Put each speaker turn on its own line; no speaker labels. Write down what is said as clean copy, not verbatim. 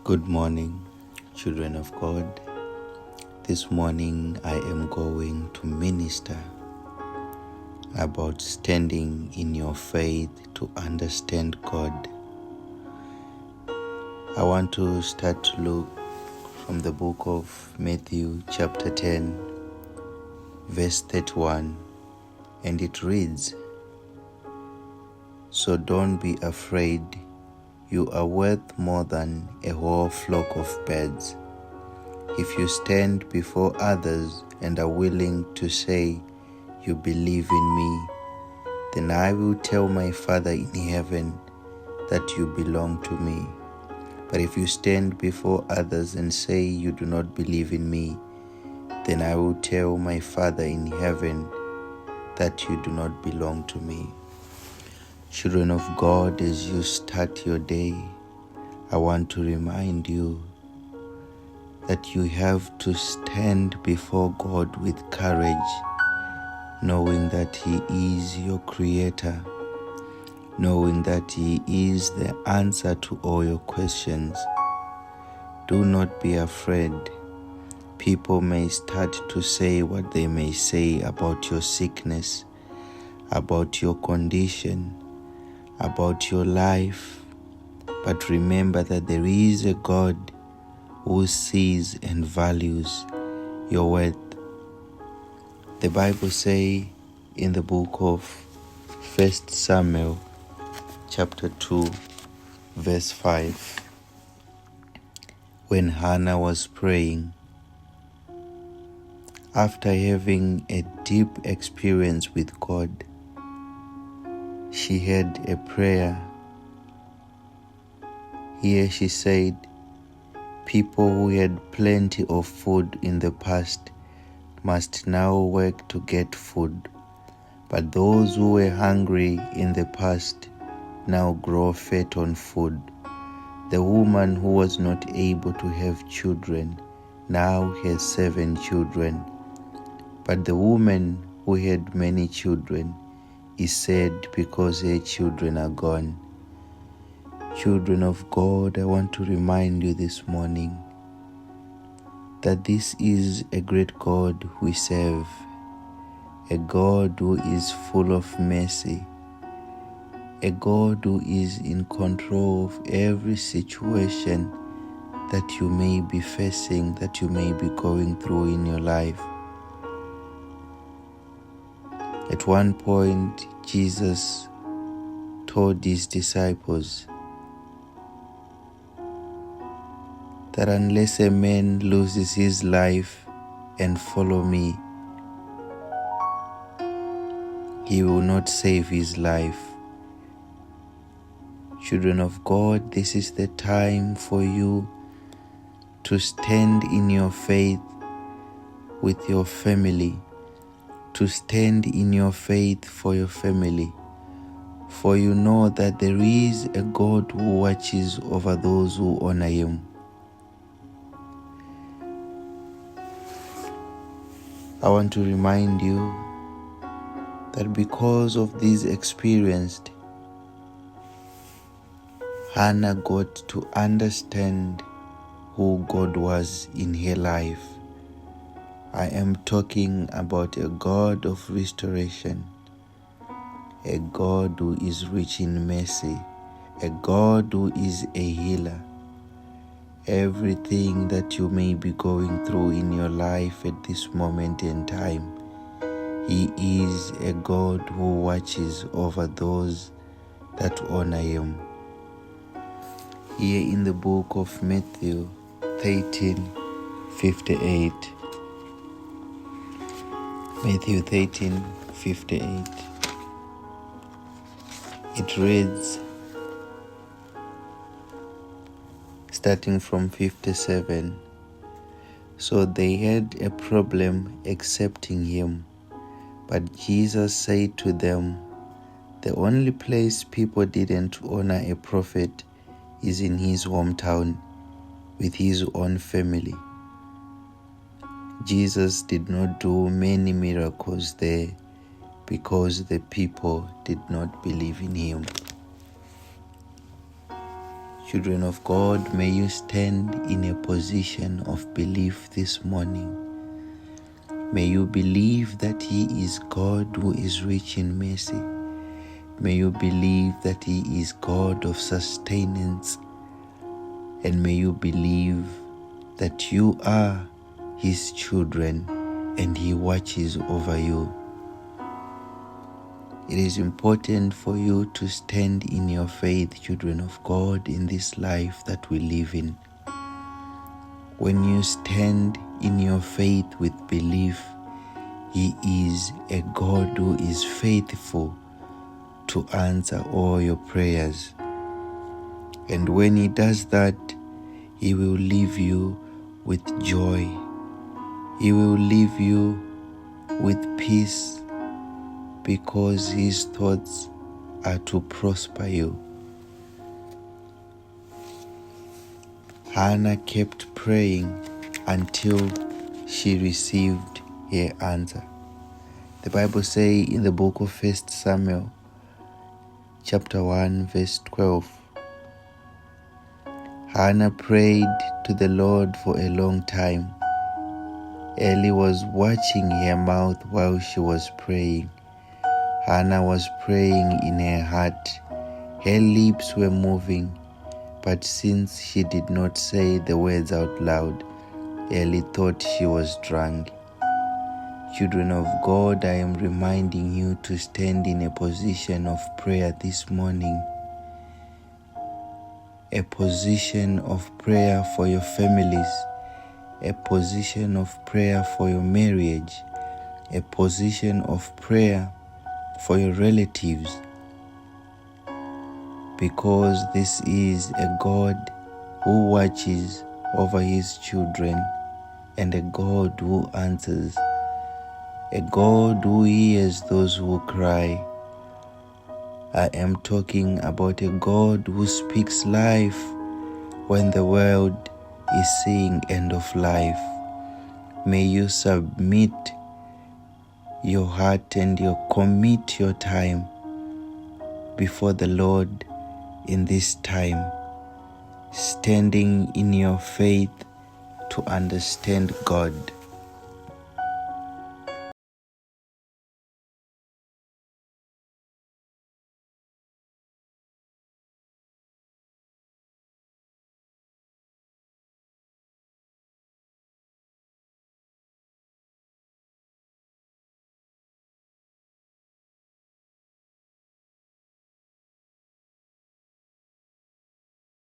Good morning, children of God. This morning I am going to minister about standing in your faith to understand God. I want to start to look from the book of Matthew chapter 10, verse 31, and it reads, "So don't be afraid. You are worth more than a whole flock of birds. If you stand before others and are willing to say you believe in me, then I will tell my Father in heaven that you belong to me. But if you stand before others and say you do not believe in me, then I will tell my Father in heaven that you do not belong to me." Children of God, as you start your day, I want to remind you that you have to stand before God with courage, knowing that He is your Creator, knowing that He is the answer to all your questions. Do not be afraid. People may start to say what they may say about your sickness, about your condition, about your life, but remember that there is a God who sees and values your worth. The Bible says in the book of 1 Samuel chapter 2 verse 5, when Hannah was praying, after having a deep experience with God, she had a prayer. Here she said, people who had plenty of food in the past must now work to get food, but those who were hungry in the past now grow fat on food. The woman who was not able to have children now has 7 children, but the woman who had many children is sad because her children are gone. Children of God, I want to remind you this morning that this is a great God we serve, a God who is full of mercy, a God who is in control of every situation that you may be facing, that you may be going through in your life. At one point, Jesus told his disciples that unless a man loses his life and follow me, he will not save his life. Children of God, this is the time for you to stand in your faith with your family, to stand in your faith for your family, for you know that there is a God who watches over those who honor Him. I want to remind you that because of this experience, Hannah got to understand who God was in her life. I am talking about a God of restoration, a God who is rich in mercy, a God who is a healer. Everything that you may be going through in your life at this moment in time, He is a God who watches over those that honor Him. Here in the book of Matthew 13:58, Matthew 13:58, it reads, starting from 57, "So they had a problem accepting Him, but Jesus said to them, the only place people didn't honor a prophet is in his hometown, with his own family." Jesus did not do many miracles there because the people did not believe in Him. Children of God, may you stand in a position of belief this morning. May you believe that He is God who is rich in mercy. May you believe that He is God of sustenance. And may you believe that you are His children and He watches over you. It is important for you to stand in your faith, children of God, in this life that we live in. When you stand in your faith with belief, He is a God who is faithful to answer all your prayers. And when He does that, He will leave you with joy. He will leave you with peace, because His thoughts are to prosper you. Hannah kept praying until she received her answer. The Bible says in the book of 1 Samuel, chapter 1, verse 12, Hannah prayed to the Lord for a long time. Eli was watching her mouth while she was praying. Hannah was praying in her heart. Her lips were moving, but since she did not say the words out loud, Eli thought she was drunk. Children of God, I am reminding you to stand in a position of prayer this morning. A position of prayer for your families, a position of prayer for your marriage, a position of prayer for your relatives, because this is a God who watches over His children and a God who answers, a God who hears those who cry. I am talking about a God who speaks life when the world is saying end of life. May you submit your heart and you commit your time before the Lord in this time, standing in your faith to understand God.